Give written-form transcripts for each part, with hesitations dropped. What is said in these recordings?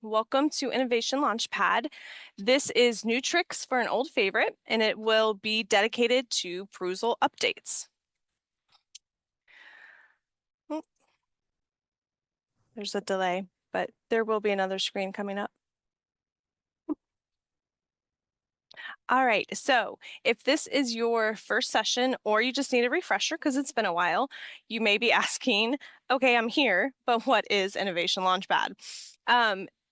Welcome to Innovation Launchpad. This is new tricks for an old favorite, and it will be dedicated to Perusall updates. Oh, there's a delay, but there will be another screen coming up. All right, so if this is your first session or you just need a refresher because it's been a while, you may be asking, okay, I'm here, but what is Innovation Launchpad?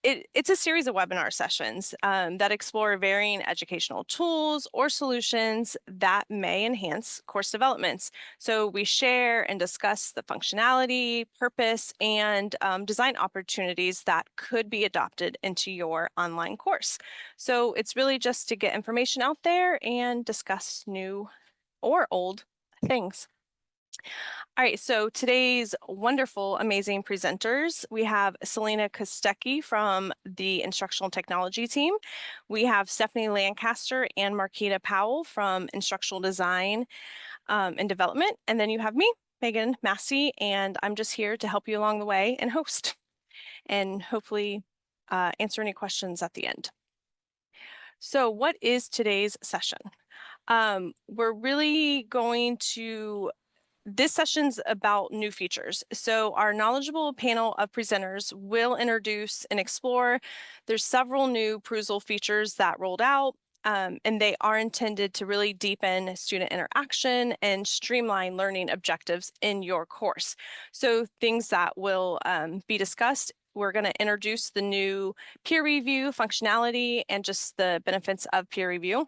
It's a series of webinar sessions that explore varying educational tools or solutions that may enhance course developments. So we share and discuss the functionality, purpose, and design opportunities that could be adopted into your online course. So it's really just to get information out there and discuss new or old things. All right, so today's wonderful, amazing presenters, we have Selena Kostecki from the Instructional Technology team. We have Stephanie Lancaster and Marquita Powell from Instructional Design and Development. And then you have me, Megan Massey, and I'm just here to help you along the way and host and hopefully answer any questions at the end. So what is today's session? We're really going to This session's about new features. So our knowledgeable panel of presenters will introduce and explore. There's several new Perusall features that rolled out, and they are intended to really deepen student interaction and streamline learning objectives in your course. So things that will be discussed, we're going to introduce the new peer review functionality and just the benefits of peer review.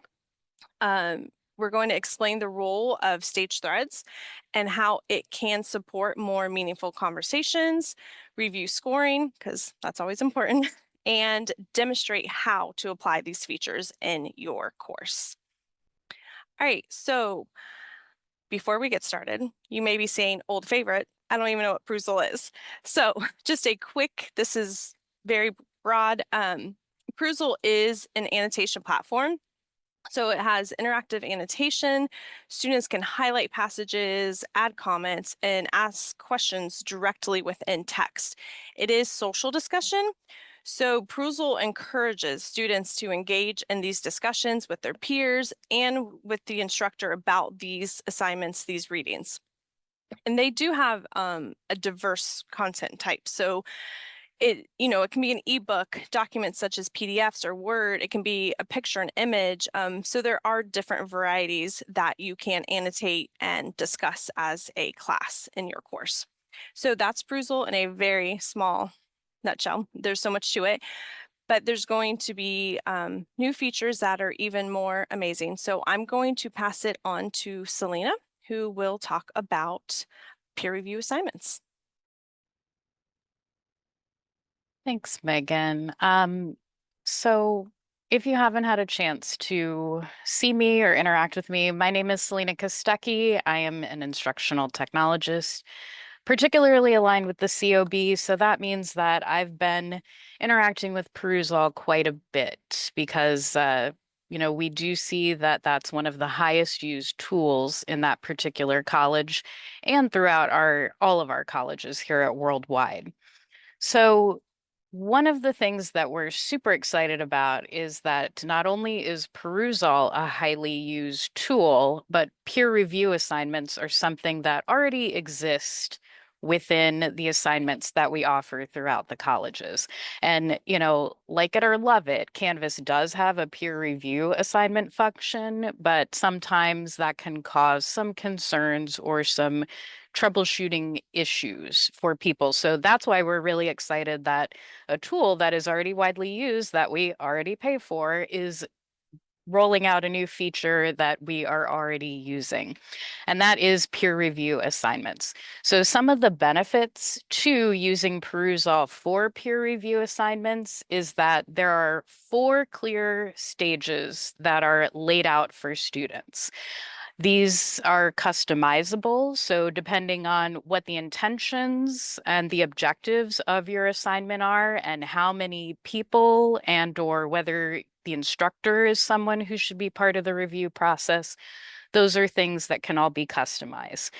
We're going to explain the role of stage threads and how it can support more meaningful conversations, review scoring, because that's always important, and demonstrate how to apply these features in your course. All right, so before we get started, you may be saying old favorite. I don't even know what Perusall is. So just a quick, this is very broad. Perusall is an annotation platform. So it has interactive annotation. Students can highlight passages, add comments, and ask questions directly within text. It is social discussion. So Perusall encourages students to engage in these discussions with their peers and with the instructor about these assignments, these readings. And they do have a diverse content type. So it can be an ebook, documents such as PDFs or Word. It can be a picture, an image. So there are different varieties that you can annotate and discuss as a class in your course. So that's Perusall in a very small nutshell. There's so much to it, but there's going to be new features that are even more amazing. So I'm going to pass it on to Selena, who will talk about peer review assignments. Thanks, Megan. So if you haven't had a chance to see me or interact with me, my name is Selena Kostecki. I am an instructional technologist, particularly aligned with the COB. So that means that I've been interacting with Perusall quite a bit because, we do see that that's one of the highest used tools in that particular college and throughout all of our colleges here at Worldwide. So one of the things that we're super excited about is that not only is Perusall a highly used tool, but peer review assignments are something that already exist within the assignments that we offer throughout the colleges. And, like it or love it, Canvas does have a peer review assignment function, but sometimes that can cause some concerns or some troubleshooting issues for people. So that's why we're really excited that a tool that is already widely used that we already pay for is rolling out a new feature that we are already using, and that is peer review assignments. So some of the benefits to using Perusall for peer review assignments is that there are 4 clear stages that are laid out for students. These are customizable, so depending on what the intentions and the objectives of your assignment are and how many people and or whether the instructor is someone who should be part of the review process, those are things that can all be customized.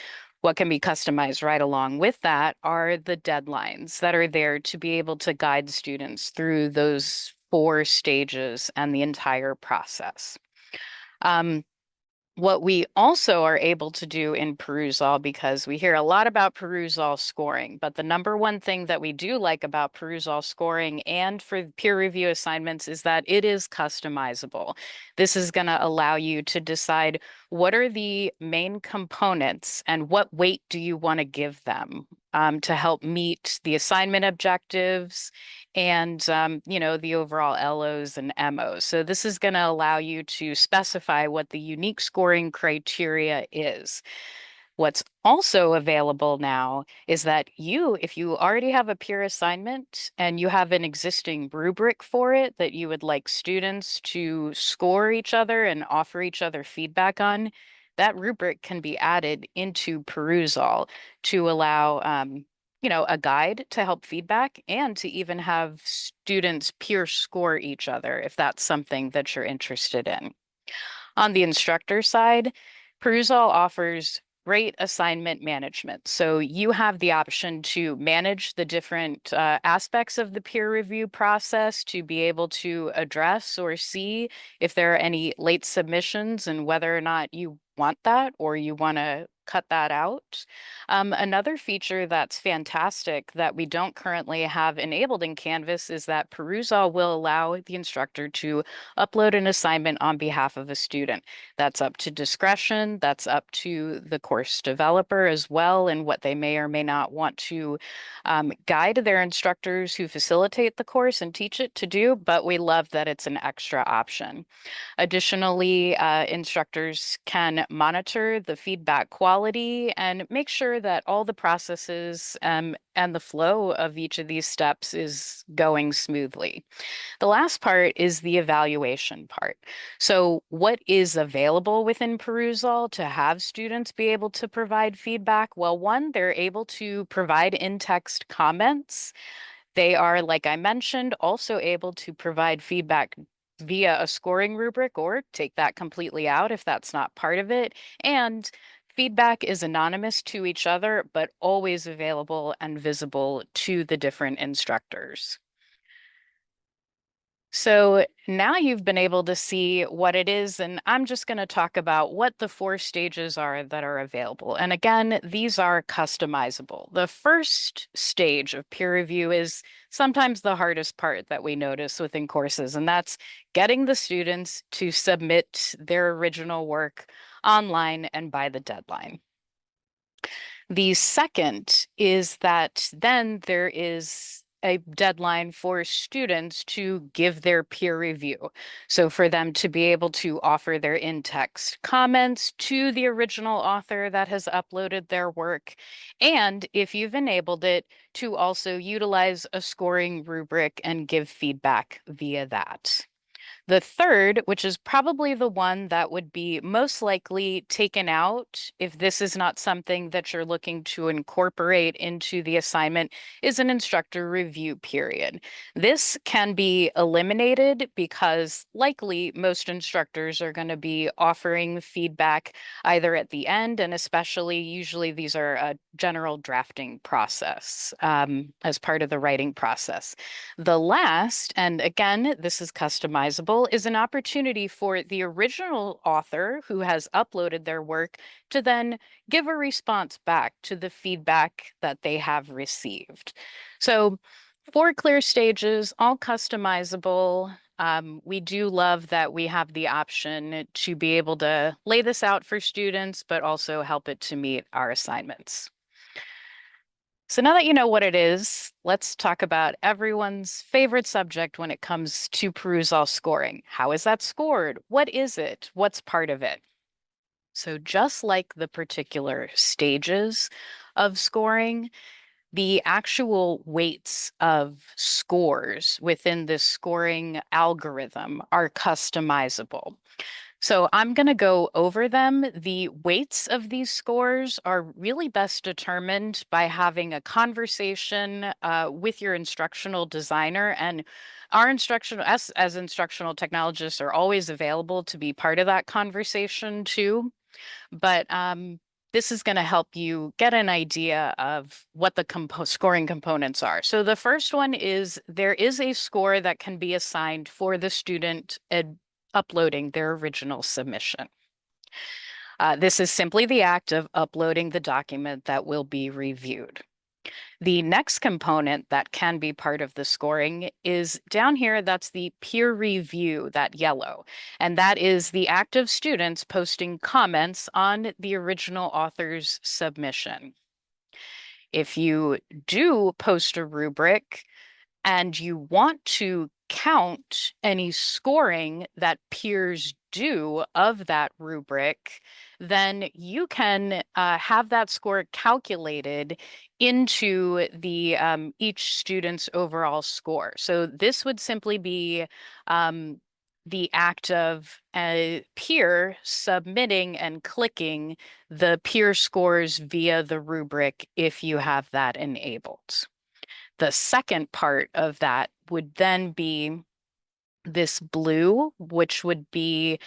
What can be customized right along with that are the deadlines that are there to be able to guide students through those 4 stages and the entire process. Um, what we also are able to do in Perusall, because we hear a lot about Perusall scoring, but the number one thing that we do like about Perusall scoring and for peer review assignments is that it is customizable. This is going to allow you to decide what are the main components and what weight do you want to give them to help meet the assignment objectives and the overall LOs and MOs. So this is going to allow you to specify what the unique scoring criteria is. What's also available now is that if you already have a peer assignment and you have an existing rubric for it that you would like students to score each other and offer each other feedback on, that rubric can be added into Perusall to allow a guide to help feedback and to even have students peer score each other if that's something that you're interested in. On the instructor side, Perusall offers great assignment management. So you have the option to manage the different aspects of the peer review process to be able to address or see if there are any late submissions and whether or not you want that or you want to cut that out. Another feature that's fantastic that we don't currently have enabled in Canvas is that Perusall will allow the instructor to upload an assignment on behalf of a student. That's up to discretion. That's up to the course developer as well, and what they may or may not want to guide their instructors who facilitate the course and teach it to do, but we love that it's an extra option. Additionally, instructors can monitor the feedback quality and make sure that all the processes and the flow of each of these steps is going smoothly. The last part is the evaluation part. So, what is available within Perusall to have students be able to provide feedback? Well, one, they're able to provide in-text comments. They are, like I mentioned, also able to provide feedback via a scoring rubric or take that completely out if that's not part of it. And feedback is anonymous to each other, but always available and visible to the different instructors. So now you've been able to see what it is, and I'm just going to talk about what the 4 stages are that are available. And again, these are customizable. The first stage of peer review is sometimes the hardest part that we notice within courses, and that's getting the students to submit their original work online and by the deadline. The second is that then there is a deadline for students to give their peer review. So for them to be able to offer their in-text comments to the original author that has uploaded their work. And if you've enabled it, to also utilize a scoring rubric and give feedback via that. The third, which is probably the one that would be most likely taken out if this is not something that you're looking to incorporate into the assignment, is an instructor review period. This can be eliminated because likely most instructors are going to be offering feedback either at the end, and especially usually these are a general drafting process as part of the writing process. The last, and again, this is customizable, is an opportunity for the original author who has uploaded their work to then give a response back to the feedback that they have received. So, 4 clear stages, all customizable. We do love that we have the option to be able to lay this out for students, but also help it to meet our assignments. So now that you know what it is, let's talk about everyone's favorite subject when it comes to Perusall scoring. How is that scored? What is it? What's part of it? So just like the particular stages of scoring, the actual weights of scores within this scoring algorithm are customizable. So I'm going to go over them. The weights of these scores are really best determined by having a conversation with your instructional designer. And our as instructional technologists are always available to be part of that conversation too. But this is going to help you get an idea of what the scoring components are. So the first one is there is a score that can be assigned for the student uploading their original submission. This is simply the act of uploading the document that will be reviewed. The next component that can be part of the scoring is down here. That's the peer review, that yellow. And that is the act of students posting comments on the original author's submission. If you do post a rubric, and you want to count any scoring that peers do of that rubric, then you can have that score calculated into the each student's overall score. So this would simply be the act of a peer submitting and clicking the peer scores via the rubric if you have that enabled. The second part of that would then be this blue, which would be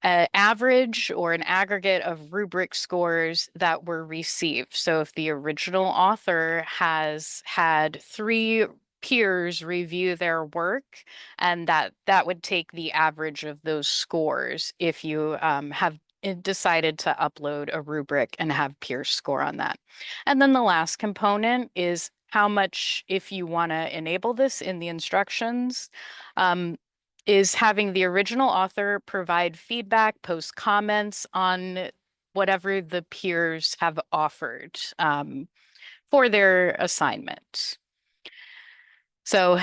an average or an aggregate of rubric scores that were received. So if the original author has had 3 peers review their work, and that would take the average of those scores if you have decided to upload a rubric and have peers score on that. And then the last component is how much, if you want to enable this in the instructions, um, is having the original author provide feedback, post comments on whatever the peers have offered for their assignment. So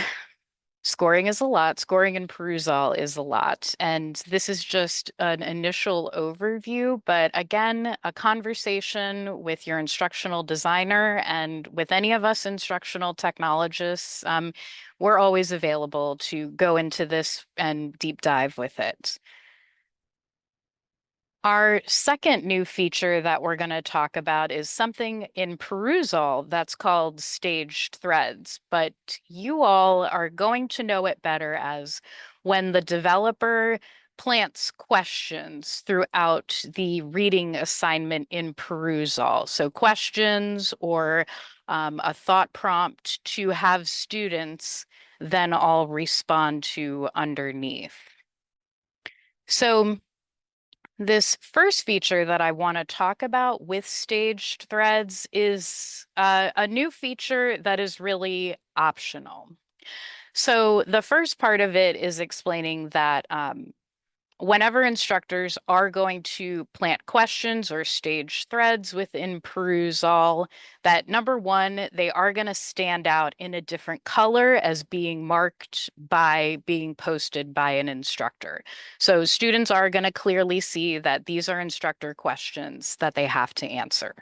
scoring is a lot. Scoring in Perusall is a lot. And this is just an initial overview. But again, a conversation with your instructional designer and with any of us instructional technologists, we're always available to go into this and deep dive with it. Our second new feature that we're going to talk about is something in Perusall that's called staged threads, but you all are going to know it better as when the developer plants questions throughout the reading assignment in Perusall. So questions or a thought prompt to have students then all respond to underneath. So this first feature that I want to talk about with staged threads is a new feature that is really optional. So the first part of it is explaining that whenever instructors are going to plant questions or stage threads within Perusall, that number one, they are going to stand out in a different color as being marked by being posted by an instructor. So students are going to clearly see that these are instructor questions that they have to answer.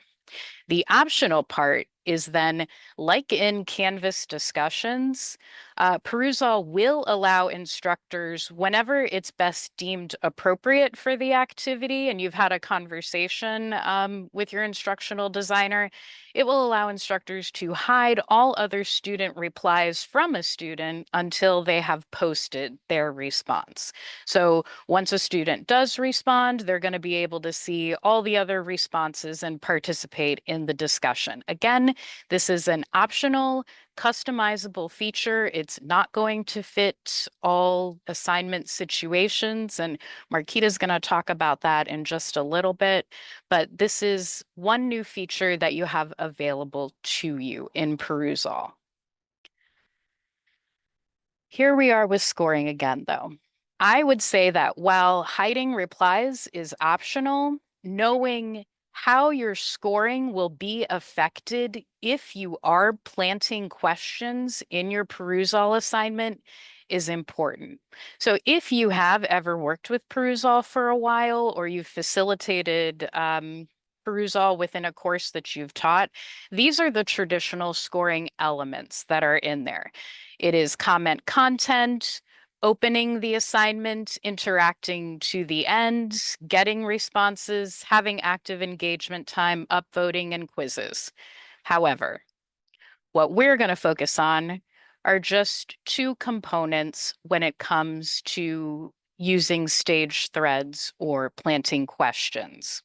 The optional part is then, like in Canvas discussions, Perusall will allow instructors, whenever it's best deemed appropriate for the activity, and you've had a conversation with your instructional designer, it will allow instructors to hide all other student replies from a student until they have posted their response. So once a student does respond, they're going to be able to see all the other responses and participate in the discussion. Again, this is an optional, customizable feature. It's not going to fit all assignment situations, and Marquita's going to talk about that in just a little bit. But this is one new feature that you have available to you in Perusall. Here we are with scoring again, though. I would say that while hiding replies is optional, knowing how your scoring will be affected if you are planting questions in your Perusall assignment is important. So if you have ever worked with Perusall for a while, or you've facilitated Perusall within a course that you've taught, these are the traditional scoring elements that are in there. It is comment content, opening the assignment, interacting to the end, getting responses, having active engagement time, upvoting, and quizzes. However, what we're going to focus on are just 2 components when it comes to using stage threads or planting questions.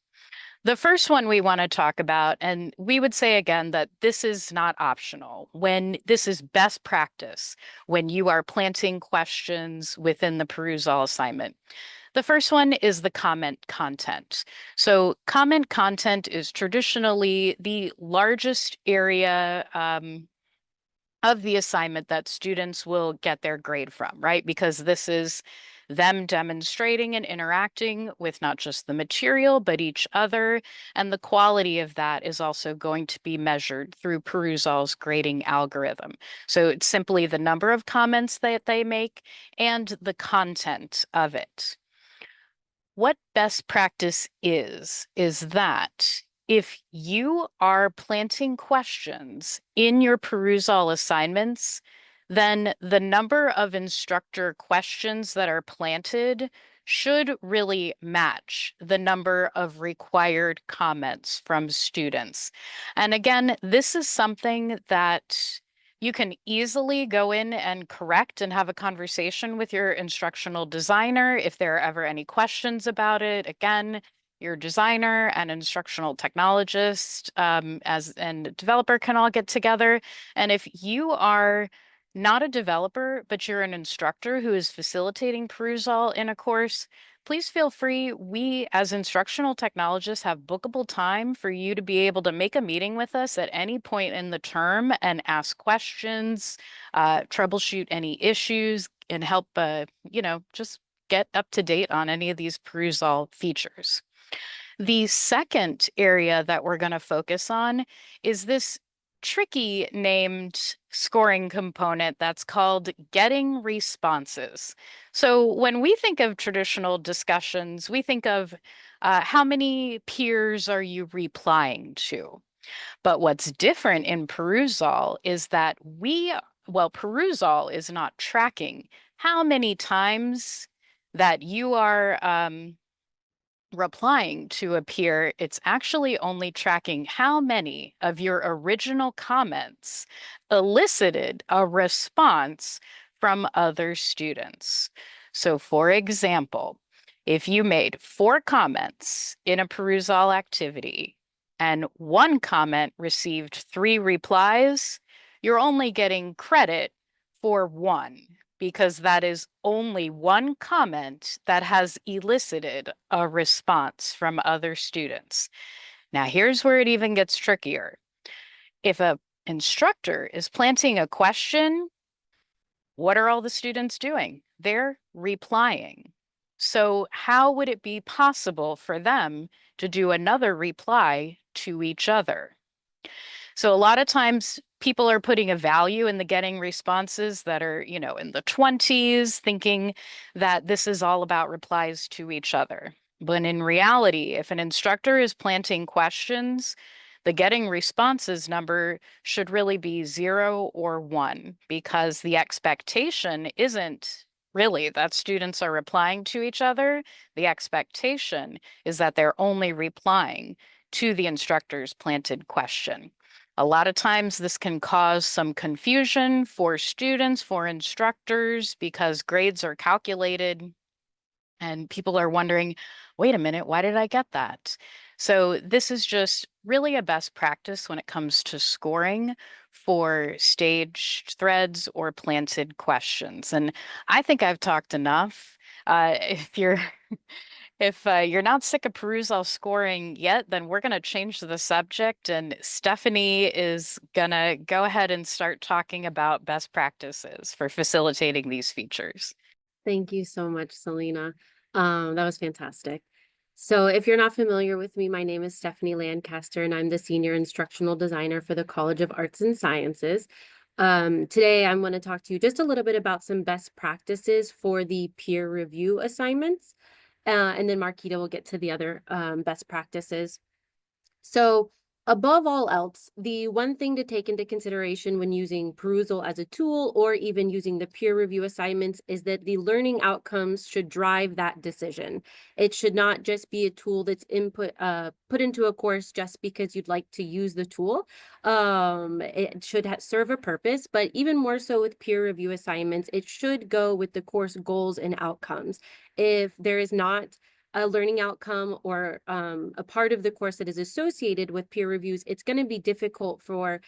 The first one we want to talk about, and we would say again that this is not optional. When this is best practice, when you are planting questions within the Perusall assignment. The first one is the comment content. So, comment content is traditionally the largest area of the assignment that students will get their grade from, right? Because this is them demonstrating and interacting with not just the material, but each other. And the quality of that is also going to be measured through Perusall's grading algorithm. So it's simply the number of comments that they make and the content of it. What best practice is that if you are planting questions in your Perusall assignments, then the number of instructor questions that are planted should really match the number of required comments from students. And again, this is something that you can easily go in and correct and have a conversation with your instructional designer if there are ever any questions about it. Again, your designer and instructional technologist as and developer can all get together. And if you are not a developer, but you're an instructor who is facilitating Perusall in a course, please feel free. We, as instructional technologists, have bookable time for you to be able to make a meeting with us at any point in the term and ask questions, troubleshoot any issues, and help, just get up to date on any of these Perusall features. The second area that we're going to focus on is this tricky named scoring component that's called getting responses. So when we think of traditional discussions, we think of how many peers are you replying to? But what's different in Perusall is that Perusall is not tracking how many times that you are replying to a peer, it's actually only tracking how many of your original comments elicited a response from other students. So, for example, if you made 4 comments in a Perusall activity and 1 comment received 3 replies, you're only getting credit for 1 because that is only 1 comment that has elicited a response from other students. Now, here's where it even gets trickier. If a instructor is planting a question, what are all the students doing? They're replying. So, how would it be possible for them to do another reply to each other? So a lot of times people are putting a value in the getting responses that are, in the 20s, thinking that this is all about replies to each other. But in reality, if an instructor is planting questions, the getting responses number should really be 0 or 1 because the expectation isn't really that students are replying to each other. The expectation is that they're only replying to the instructor's planted question. A lot of times, this can cause some confusion for students, for instructors, because grades are calculated and people are wondering, wait a minute, why did I get that? So, this is just really a best practice when it comes to scoring for staged threads or planted questions. And I think I've talked enough. If you're if you're not sick of Perusall scoring yet, then we're going to change the subject, and Stephanie is going to go ahead and start talking about best practices for facilitating these features. Thank you so much, Selena. That was fantastic. So if you're not familiar with me, my name is Stephanie Lancaster, and I'm the Senior Instructional Designer for the College of Arts and Sciences. Today, I'm going to talk to you just a little bit about some best practices for the peer review assignments. And then Marquita will get to the other best practices. So above all else, the one thing to take into consideration when using Perusall as a tool or even using the peer review assignments is that the learning outcomes should drive that decision. It should not just be a tool that's put into a course just because you'd like to use the tool. It should serve a purpose, but even more so with peer review assignments, it should go with the course goals and outcomes. If there is not a learning outcome or a part of the course that is associated with peer reviews, it's going to be difficult for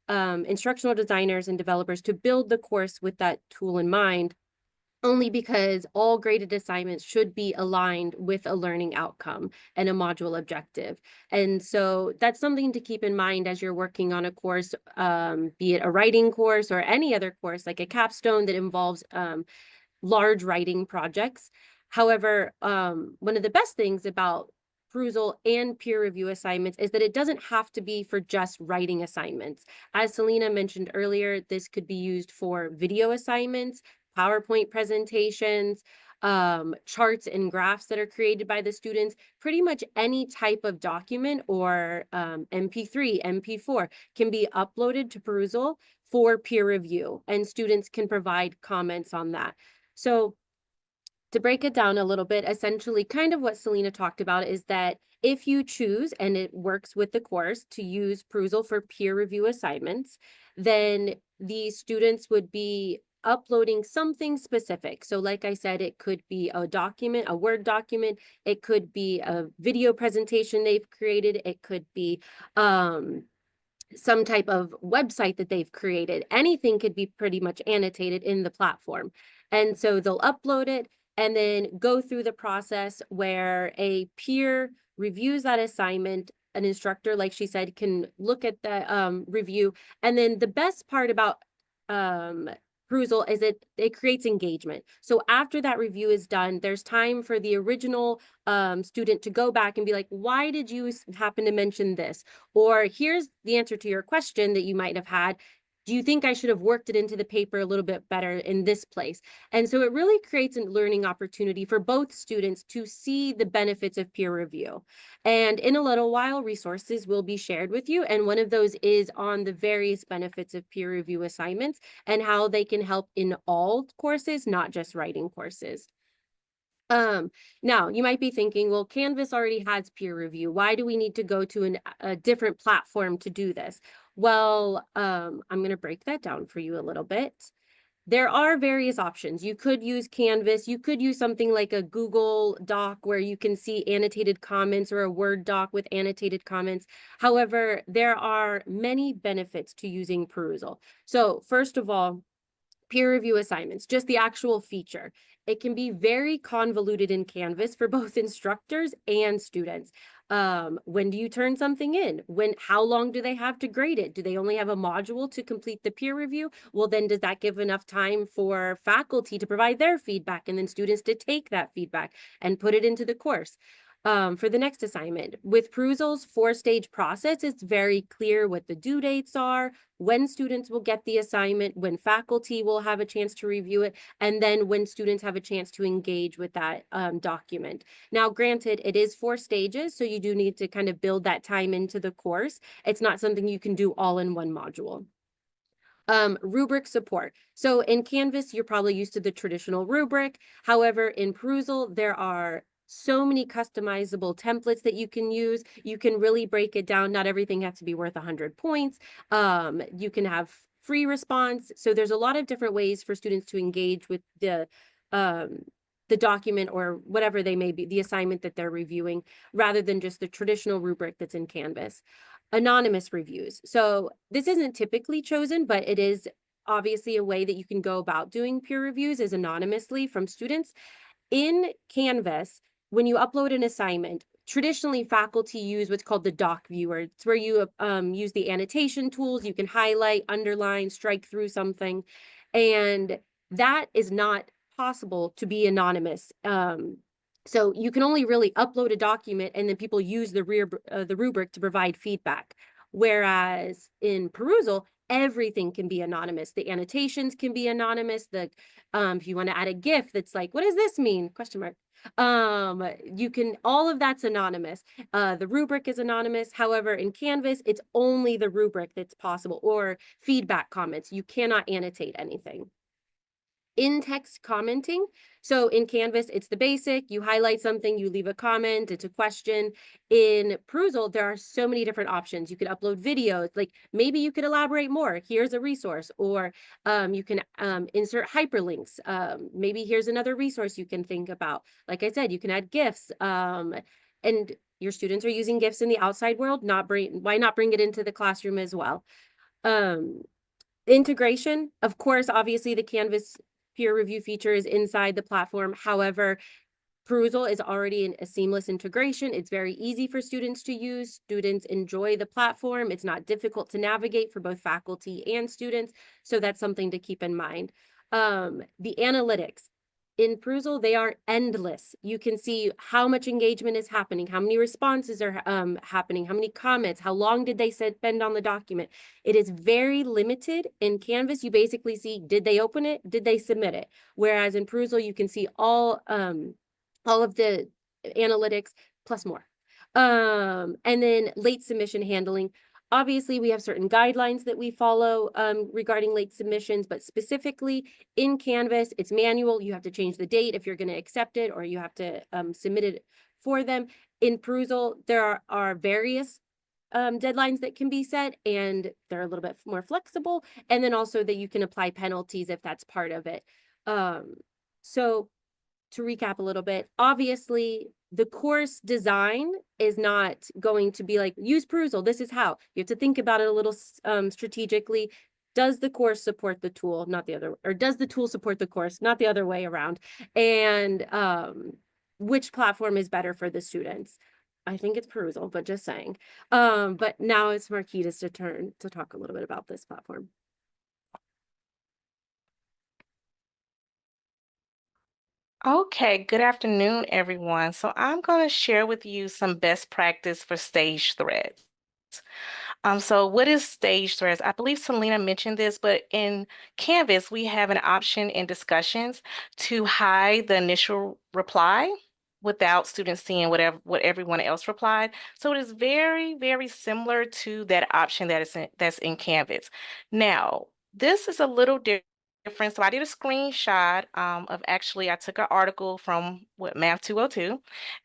instructional designers and developers to build the course with that tool in mind, only because all graded assignments should be aligned with a learning outcome and a module objective. And so that's something to keep in mind as you're working on a course, be it a writing course or any other course, like a capstone that involves large writing projects. However, one of the best things about Perusall and peer review assignments is that it doesn't have to be for just writing assignments. As Selena mentioned earlier, this could be used for video assignments, PowerPoint presentations, charts and graphs that are created by the students. Pretty much any type of document or MP3, MP4 can be uploaded to Perusall for peer review, and students can provide comments on that. So to break it down a little bit, essentially kind of what Selena talked about is that if you choose, and it works with the course, to use Perusall for peer review assignments, then the students would be uploading something specific. So like I said, it could be a document, a Word document, it could be a video presentation they've created, it could be some type of website that they've created. Anything could be pretty much annotated in the platform. And so they'll upload it and then go through the process where a peer reviews that assignment. An instructor, like she said, can look at the review. And then the best part about Perusall is it creates engagement. So after that review is done, there's time for the original student to go back and be like, why did you happen to mention this? Or here's the answer to your question that you might have had. Do you think I should have worked it into the paper a little bit better in this place? And so it really creates a learning opportunity for both students to see the benefits of peer review. And in a little while, resources will be shared with you. And one of those is on the various benefits of peer review assignments and how they can help in all courses, not just writing courses. Now you might be thinking, well, Canvas already has peer review. Why do we need to go to a different platform to do this? Well, I'm going to break that down for you a little bit. There are various options. You could use Canvas. You could use something like a Google Doc where you can see annotated comments, or a Word doc with annotated comments. However, there are many benefits to using Perusall. So first of all, peer review assignments, just the actual feature. It can be very convoluted in Canvas for both instructors and students. When do you turn something in? How long do they have to grade it? Do they only have a module to complete the peer review? Well, then does that give enough time for faculty to provide their feedback and then students to take that feedback and put it into the course? For the next assignment, with Perusall's 4-stage process, it's very clear what the due dates are, when students will get the assignment, when faculty will have a chance to review it, and then when students have a chance to engage with that document. Now, granted, it is 4 stages, so you do need to kind of build that time into the course. It's not something you can do all in one module. Rubric support. So in Canvas, you're probably used to the traditional rubric. However, in Perusall, there are so many customizable templates that you can use. You can really break it down. Not everything has to be worth 100 points. You can have free response. So there's a lot of different ways for students to engage with the document or whatever they may be, the assignment that they're reviewing, rather than just the traditional rubric that's in Canvas. Anonymous reviews. So this isn't typically chosen, but it is obviously a way that you can go about doing peer reviews, is anonymously from students. In Canvas, when you upload an assignment, traditionally faculty use what's called the doc viewer. It's where you use the annotation tools. You can highlight, underline, strike through something. And that is not possible to be anonymous. So you can only really upload a document and then people use the rubric to provide feedback. Whereas in Perusall, everything can be anonymous. The annotations can be anonymous. If you want to add a GIF that's like, what does this mean? Question mark. You can, all of that's anonymous. The rubric is anonymous. However, in Canvas, it's only the rubric that's possible, or feedback comments. You cannot annotate anything. in-text commenting. So in Canvas, it's the basic, you highlight something, you leave a comment, it's a question. In Perusall, there are so many different options. You could upload videos, like maybe you could elaborate more. Here's a resource, or you can insert hyperlinks. Maybe here's another resource you can think about. Like I said, you can add GIFs. And your students are using GIFs in the outside world, why not bring it into the classroom as well? Integration, of course, obviously the Canvas peer review feature is inside the platform. However, Perusall is already a seamless integration. It's very easy for students to use. Students enjoy the platform. It's not difficult to navigate for both faculty and students. So that's something to keep in mind. The analytics. In Perusall, they are endless. You can see how much engagement is happening, how many responses are happening, how many comments, how long did they spend on the document. It is very limited. In Canvas, you basically see, did they open it? Did they submit it? Whereas in Perusall, you can see all of the analytics plus more. And then late submission handling. Obviously, we have certain guidelines that we follow regarding late submissions, but specifically in Canvas, it's manual. You have to change the date if you're going to accept it, or you have to submit it for them. In Perusall, there are various deadlines that can be set, and they're a little bit more flexible. And then also that you can apply penalties if that's part of it. So to recap a little bit, obviously the course design is not going to be like, use Perusall, this is how. You have to think about it a little strategically. Does the course support the tool, not the other, or does the tool support the course, not the other way around? And which platform is better for the students? I think it's Perusall, but just saying. But now it's Marquita's turn to talk a little bit about this platform. Okay, good afternoon, everyone. So I'm going to share with you some best practice for stage threads. So what is stage threads? I believe Selena mentioned this, but in Canvas, we have an option in discussions to hide the initial reply without students seeing what everyone else replied. So it is very, very similar to that option that's in Canvas. Now, this is a little different. So I did a screenshot of actually, I took an article from Math 202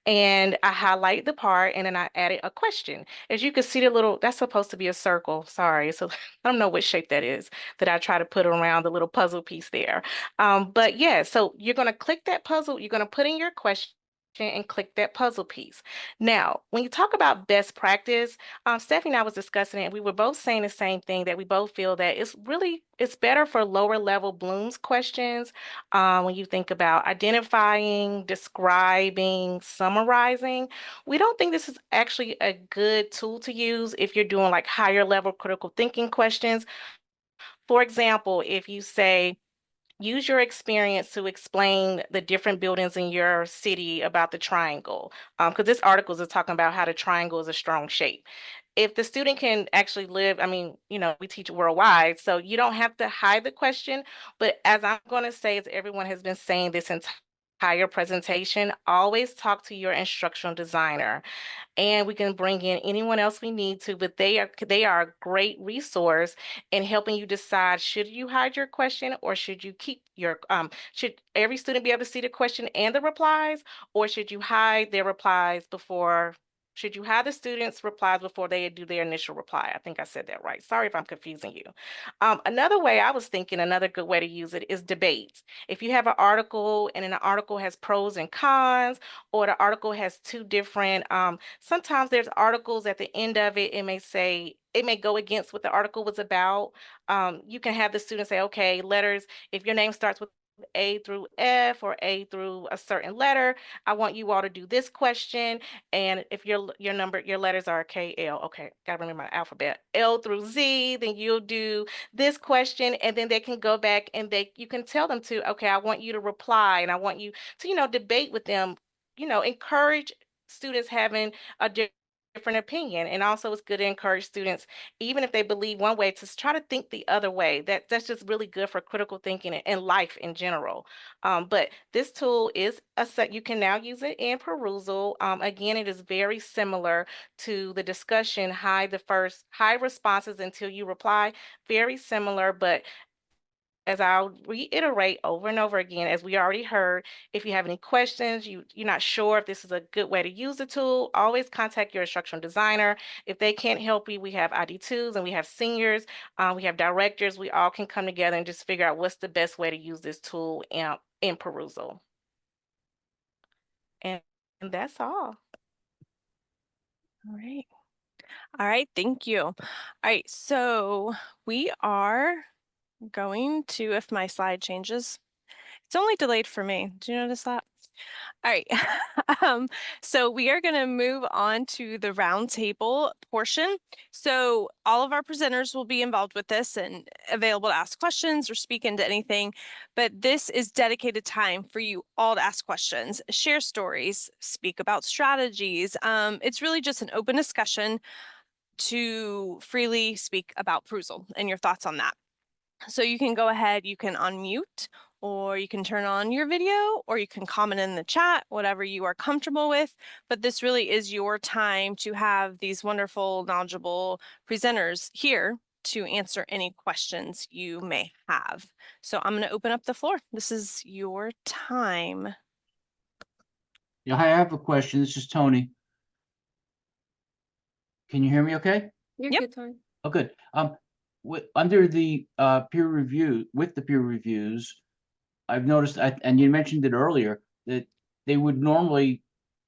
and I highlighted the part and then I added a question. As you can see the little, that's supposed to be a circle. Sorry. So I don't know what shape that is that I try to put around the little puzzle piece there. But yeah, so you're going to click that puzzle. You're going to put in your question and click that puzzle piece. Now, when you talk about best practice, Stephanie and I was discussing it, and we were both saying the same thing, that we both feel that it's better for lower level Bloom's questions when you think about identifying, describing, summarizing. We don't think this is actually a good tool to use if you're doing like higher level critical thinking questions. For example, if you say, use your experience to explain the different buildings in your city about the triangle. Because this article is talking about how the triangle is a strong shape. If the student can actually live, I mean, we teach worldwide, so you don't have to hide the question. But as I'm going to say, as everyone has been saying this entire presentation, always talk to your instructional designer, and we can bring in anyone else we need to, but they are a great resource in helping you decide, should you hide your question or should you keep your should every student be able to see the question and the replies, or should you hide their replies before should you hide the students' replies before they do their initial reply? I think I said that right. Sorry if I'm confusing you. Another way I was thinking, another good way to use it is debate. If you have an article and an article has pros and cons, or the article has two different sometimes there's articles at the end of it, it may go against what the article was about. You can have the student say, okay, letters, if your name starts with A through F or A through a certain letter, I want you all to do this question. And if your letters are K, L, okay, gotta remember my alphabet, L through Z, then you'll do this question, and then they can go back and you can tell them to, okay, I want you to reply, and I want you to, debate with them, encourage students having a different opinion. And also it's good to encourage students, even if they believe one way, to try to think the other way. That's just really good for critical thinking and life in general. But this tool is a set, you can now use it in Perusall. Again, it is very similar to the discussion, hide responses until you reply. Very similar, but as I'll reiterate over and over again, as we already heard, if you have any questions, you're not sure if this is a good way to use the tool, always contact your instructional designer. If they can't help you, we have ID2s and we have seniors, we have directors. We all can come together and just figure out what's the best way to use this tool in Perusall. And, and that's all. All right. All right, thank you. All right, so we are going to, if my slide changes, it's only delayed for me. Do you notice that? All right, so we are going to move on to the roundtable portion. So all of our presenters will be involved with this and available to ask questions or speak into anything, but this is dedicated time for you all to ask questions, share stories, speak about strategies. It's really just an open discussion to freely speak about Perusall and your thoughts on that. So you can go ahead, you can unmute, or you can turn on your video, or you can comment in the chat, whatever you are comfortable with. But this really is your time to have these wonderful, knowledgeable presenters here to answer any questions you may have. So I'm going to open up the floor. This is your time. Yeah, hi, I have a question. This is Tony. Can you hear me okay? You're Yep. good, Tony. Oh, good. Under the peer review, with the peer reviews, I've noticed, and you mentioned it earlier, that they would normally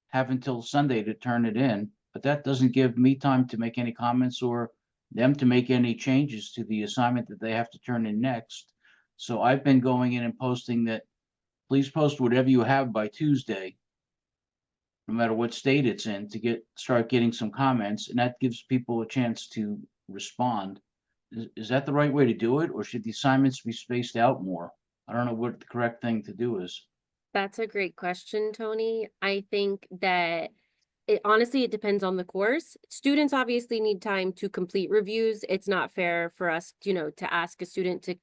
have until Sunday to turn it in, but that doesn't give me time to make any comments or them to make any changes to the assignment that they have to turn in next. So I've been going in and posting that, please post whatever you have by Tuesday, no matter what state it's in, to start getting some comments, and that gives people a chance to respond. Is that the right way to do it, or should the assignments be spaced out more? I don't know what the correct thing to do is. That's a great question, Tony. I think that honestly, it depends on the course. Students obviously need time to complete reviews. It's not fair for us, to ask a student to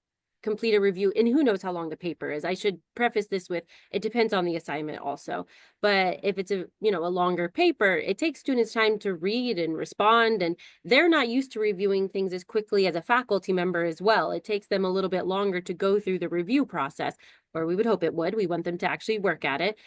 complete a review, and who knows how long the paper is. I should preface this with, it depends on the assignment also. But if it's a longer paper, it takes students time to read and respond, and they're not used to reviewing things as quickly as a faculty member as well. It takes them a little bit longer to go through the review process, or we would hope it would. We want them to actually work at it.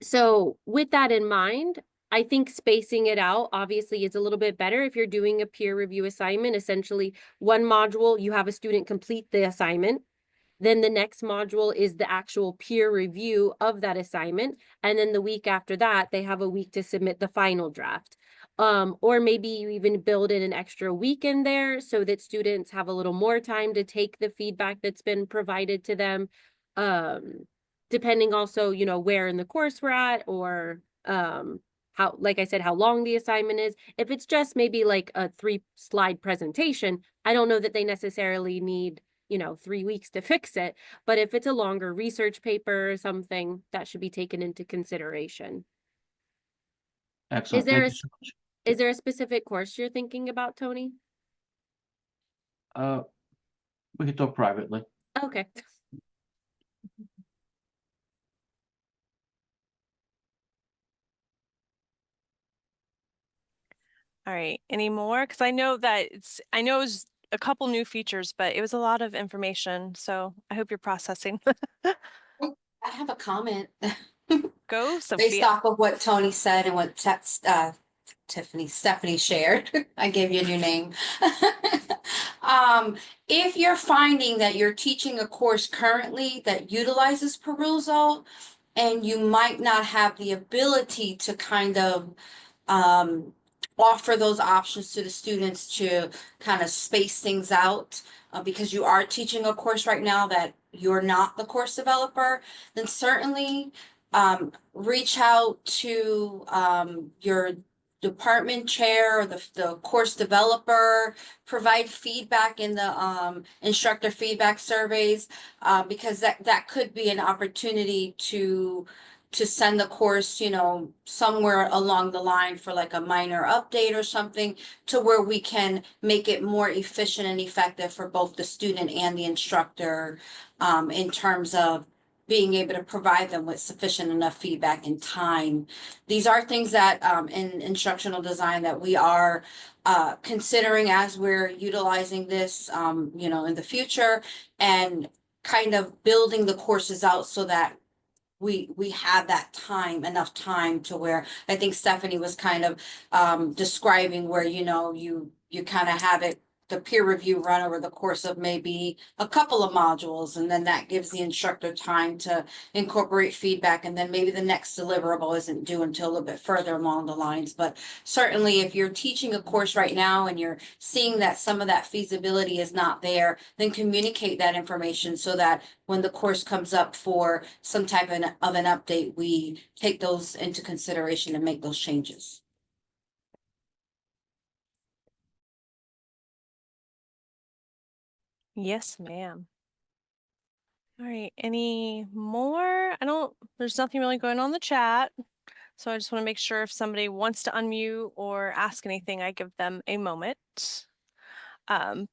So with that in mind, I think spacing it out obviously is a little bit better. If you're doing a peer review assignment, essentially one module, you have a student complete the assignment. Then the next module is the actual peer review of that assignment. And then the week after that, they have a week to submit the final draft. Or maybe you even build in an extra week in there so that students have a little more time to take the feedback that's been provided to them. Depending also, where in the course we're at, or how, like I said, how long the assignment is. If it's just maybe like a 3-slide presentation, I don't know that they necessarily need 3 weeks to fix it. But if it's a longer research paper or something, that should be taken into consideration. Excellent. Is there Thank you so much. is there a specific course you're thinking about, Tony? We could talk privately. Okay. All right, any more? Because I know it was a couple new features, but it was a lot of information. So I hope you're processing. I have a comment Go, based Sophia. off of what Tony said and what Stephanie shared. I gave you a new name. If you're finding that you're teaching a course currently that utilizes Perusall, and you might not have the ability to kind of offer those options to the students to kind of space things out, because you are teaching a course right now that you're not the course developer, then certainly reach out to your department chair or the course developer, provide feedback in the instructor feedback surveys, because that could be an opportunity to send the course, somewhere along the line for like a minor update or something, to where we can make it more efficient and effective for both the student and the instructor, in terms of being able to provide them with sufficient enough feedback and time. These are things that in instructional design that we are considering as we're utilizing this, you know, in the future, and kind of building the courses out so that we have that time, enough time to where I think Stephanie was kind of describing where, you know, you kind of have it, the peer review run over the course of maybe a couple of modules, and then that gives the instructor time to incorporate feedback, and then maybe the next deliverable isn't due until a little bit further along the lines. But certainly if you're teaching a course right now and you're seeing that some of that feasibility is not there, then communicate that information so that when the course comes up for some type of an update, we take those into consideration and make those changes. Yes, ma'am. All right, any more? There's nothing really going on in the chat. So I just want to make sure if somebody wants to unmute or ask anything, I give them a moment. I'll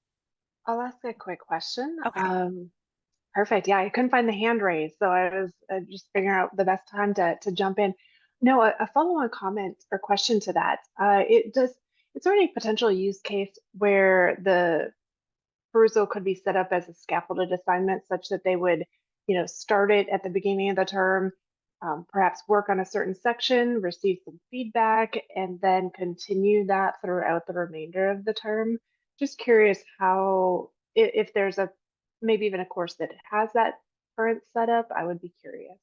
ask a quick question. Okay. Perfect. Yeah, I couldn't find the hand raise, so I was just figuring out the best time to jump in. No, a follow-on comment or question to that. Is there any potential use case where the Perusall could be set up as a scaffolded assignment such that they would, you know, start it at the beginning of the term, perhaps work on a certain section, receive some feedback, and then continue that throughout the remainder of the term? Just curious how, if there's a, maybe even a course that has that current setup, I would be curious.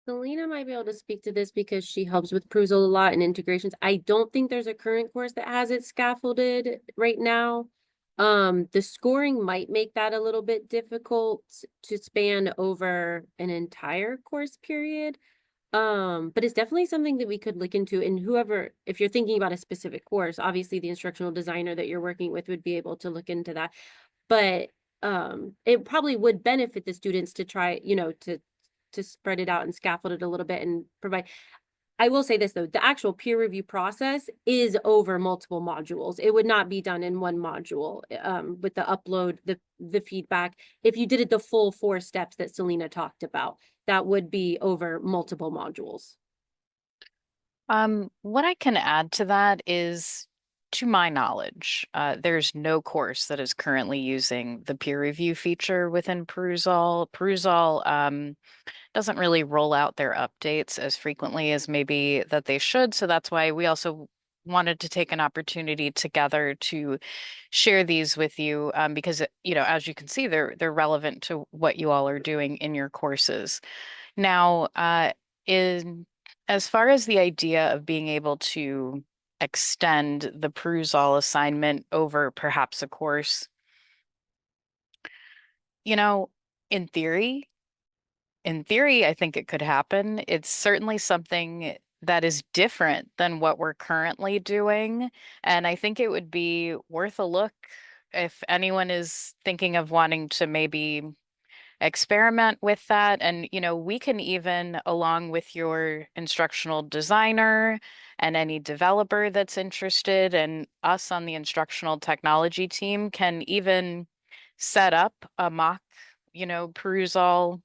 Selena might be able to speak to this because she helps with Perusall a lot and integrations. I don't think there's a current course that has it scaffolded right now. The scoring might make that a little bit difficult to span over an entire course period. But it's definitely something that we could look into, and whoever, if you're thinking about a specific course, obviously the instructional designer that you're working with would be able to look into that. But it probably would benefit the students to try, you know, to spread it out and scaffold it a little bit and provide. I will say this though, the actual peer review process is over multiple modules. It would not be done in one module with the upload, the feedback. If you did it the full 4 steps that Selena talked about, that would be over multiple modules. What I can add to that is, to my knowledge, there's no course that is currently using the peer review feature within Perusall. Perusall doesn't really roll out their updates as frequently as maybe that they should. So that's why we also wanted to take an opportunity together to share these with you, because, you know, as you can see, they're relevant to what you all are doing in your courses. Now, as far as the idea of being able to extend the Perusall assignment over perhaps a course, you know, in theory, I think it could happen. It's certainly something that is different than what we're currently doing. And I think it would be worth a look if anyone is thinking of wanting to maybe experiment with that. And, you know, we can even, along with your instructional designer and any developer that's interested, and us on the instructional technology team can even set up a mock, you know, Perusall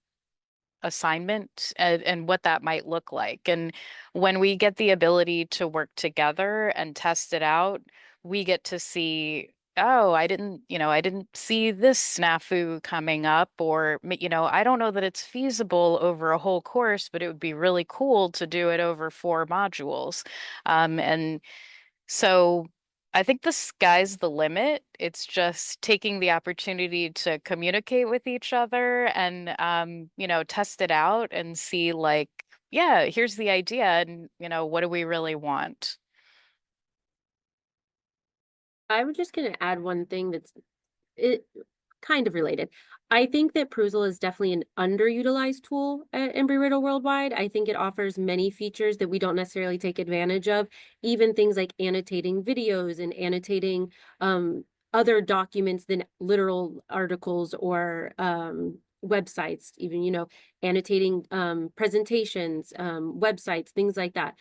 assignment and what that might look like. And when we get the ability to work together and test it out, we get to see, oh, I didn't see this snafu coming up, or, you know, I don't know that it's feasible over a whole course, but it would be really cool to do it over 4 modules. And so I think the sky's the limit. It's just taking the opportunity to communicate with each other and, you know, test it out and see, like, yeah, here's the idea, and, you know, what do we really want? I was just gonna add one thing that's kind of related. I think that Perusall is definitely an underutilized tool at Embry-Riddle Worldwide. I think it offers many features that we don't necessarily take advantage of, even things like annotating videos and annotating other documents than literal articles or websites, even, you know, annotating presentations, websites, things like that,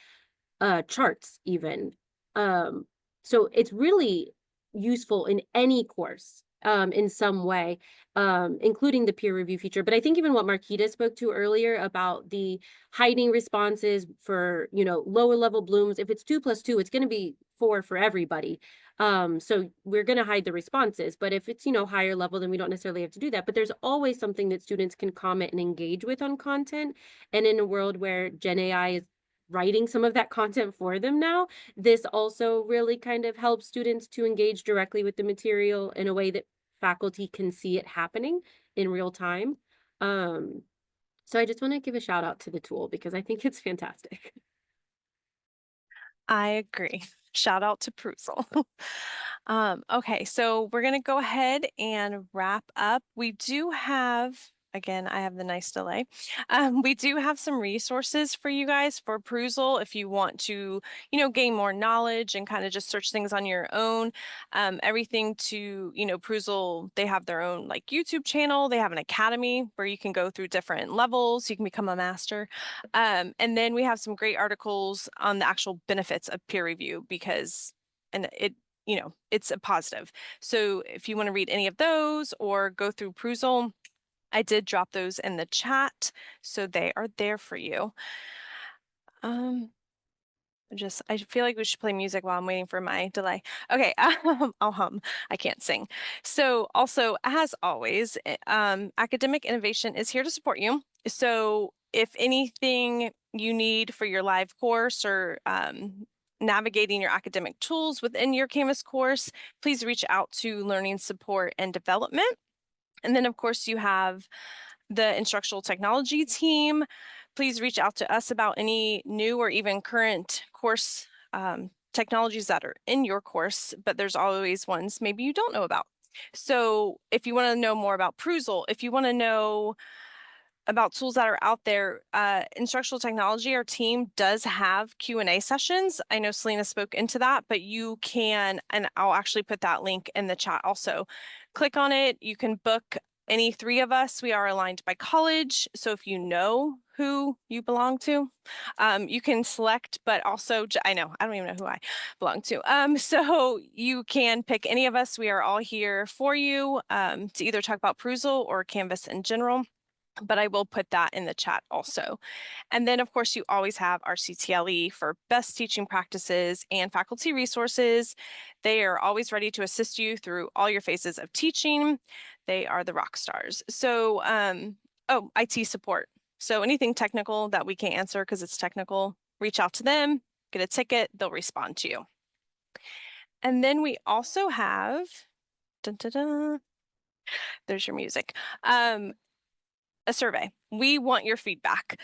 charts even. So it's really useful in any course. in some way, including the peer review feature. But I think even what Marquita spoke to earlier about the hiding responses for, lower level blooms, if it's 2 + 2, it's going to be 4 for everybody. So we're going to hide the responses, but if it's, higher level, then we don't necessarily have to do that. But there's always something that students can comment and engage with on content. And in a world where Gen AI is writing some of that content for them now, this also really kind of helps students to engage directly with the material in a way that faculty can see it happening in real time. So I just want to give a shout out to the tool because I think it's fantastic. I agree. Shout out to Perusall. Okay, so we're going to go ahead and wrap up. We do have, again, I have the nice delay. We do have some resources for you guys for Perusall if you want to, gain more knowledge and kind of just search things on your own. Everything to, Perusall, they have their own like YouTube channel. They have an academy where you can go through different levels. You can become a master. And then we have some great articles on the actual benefits of peer review and it's a positive. So if you want to read any of those or go through Perusall, I did drop those in the chat, so they are there for you. I feel like we should play music while I'm waiting for my delay. Okay, I'll hum. I can't sing. So also, as always, Academic Innovation is here to support you. So if anything you need for your live course or navigating your academic tools within your Canvas course, please reach out to Learning Support and Development. And then, of course, you have the instructional technology team. Please reach out to us about any new or even current course technologies that are in your course, but there's always ones maybe you don't know about. So if you want to know more about Perusall, if you want to know about tools that are out there, instructional technology, our team does have Q&A sessions. I know Selena spoke into that, but you can, and I'll actually put that link in the chat also. Click on it. You can book any 3 of us. We are aligned by college. So if you know who you belong to, you can select, but also, I don't even know who I belong to. So you can pick any of us. We are all here for you to either talk about Perusall or Canvas in general. But I will put that in the chat also. And then, of course, you always have our CTLE for best teaching practices and faculty resources. They are always ready to assist you through all your phases of teaching. They are the rock stars. So, IT support. So anything technical that we can't answer because it's technical, reach out to them, get a ticket, they'll respond to you. And then we also have, dun, dun, dun, there's your music. A survey. We want your feedback.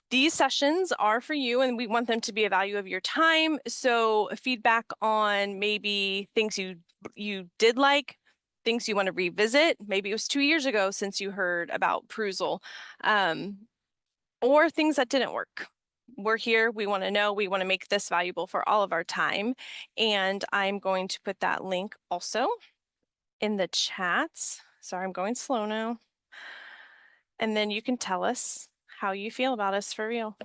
These sessions are for you and we want them to be a value of your time. So feedback on maybe things you did like, things you want to revisit. Maybe it was 2 years ago since you heard about Perusall, or things that didn't work. We're here, we want to know, we want to make this valuable for all of our time. And I'm going to put that link also in the chats. Sorry, I'm going slow now. And then you can tell us how you feel about us for real.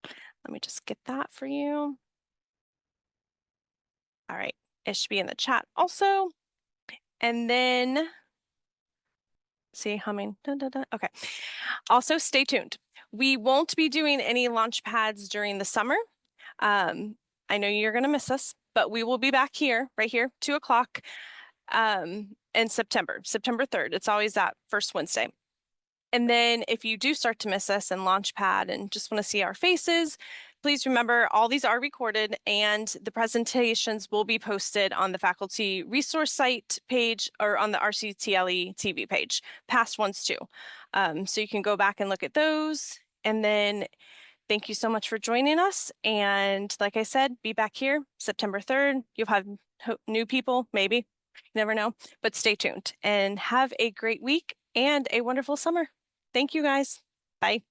Let me just get that for you. All right, it should be in the chat also. And then, see, humming, dun, dun, dun. Okay. Also, stay tuned. We won't be doing any Launchpads during the summer. I know you're gonna miss us, but we will be back here, right here, 2 o'clock in September 3rd. It's always that first Wednesday. And then if you do start to miss us in Launchpad and just want to see our faces, please remember all these are recorded and the presentations will be posted on the faculty resource site page or on the RCTLE TV page, past ones too. So you can go back and look at those. And then thank you so much for joining us. And like I said, be back here September 3rd. You'll have new people, maybe, you never know, but stay tuned and have a great week and a wonderful summer. Thank you guys. Bye.